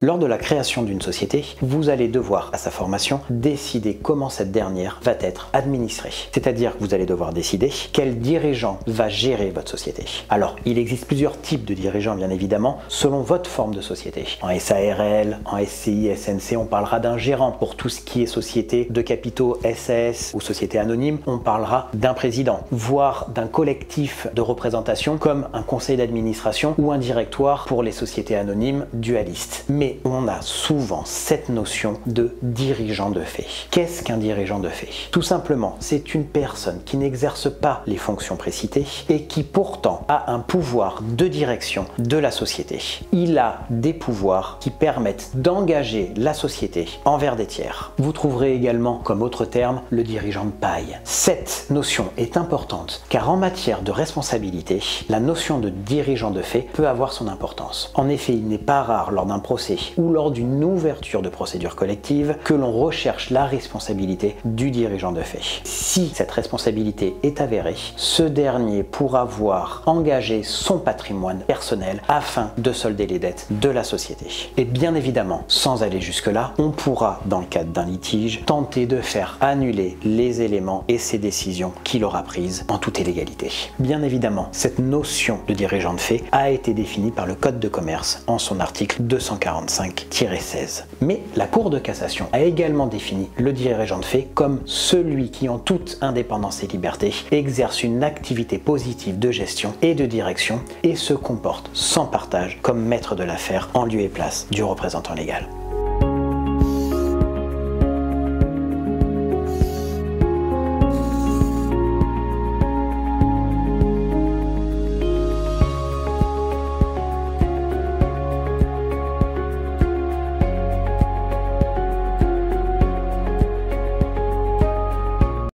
Lors de la création d'une société, vous allez devoir, à sa formation, décider comment cette dernière va être administrée. C'est-à-dire que vous allez devoir décider quel dirigeant va gérer votre société. Alors, il existe plusieurs types de dirigeants, bien évidemment, selon votre forme de société. En SARL, en SCI, SNC, on parlera d'un gérant. Pour tout ce qui est société de capitaux, SAS ou société anonyme, on parlera d'un président, voire d'un collectif de représentation comme un conseil d'administration ou un directoire pour les sociétés anonymes dualistes. Mais on a souvent cette notion de dirigeant de fait. Qu'est-ce qu'un dirigeant de fait? Tout simplement, c'est une personne qui n'exerce pas les fonctions précitées et qui pourtant a un pouvoir de direction de la société. Il a des pouvoirs qui permettent d'engager la société envers des tiers. Vous trouverez également comme autre terme le dirigeant de paille. Cette notion est importante car en matière de responsabilité, la notion de dirigeant de fait peut avoir son importance. En effet, il n'est pas rare lors d'un procès ou lors d'une ouverture de procédure collective que l'on recherche la responsabilité du dirigeant de fait. Si cette responsabilité est avérée, ce dernier pourra voir engager son patrimoine personnel afin de solder les dettes de la société. Et bien évidemment, sans aller jusque-là, on pourra, dans le cadre d'un litige, tenter de faire annuler les éléments et ses décisions qu'il aura prises en toute illégalité. Bien évidemment, cette notion de dirigeant de fait a été définie par le Code de commerce en son article 245-16. Mais la Cour de cassation a également défini le dirigeant de fait comme celui qui, en toute indépendance et liberté, exerce une activité positive de gestion et de direction et se comporte sans partage comme maître de l'affaire en lieu et place du représentant légal.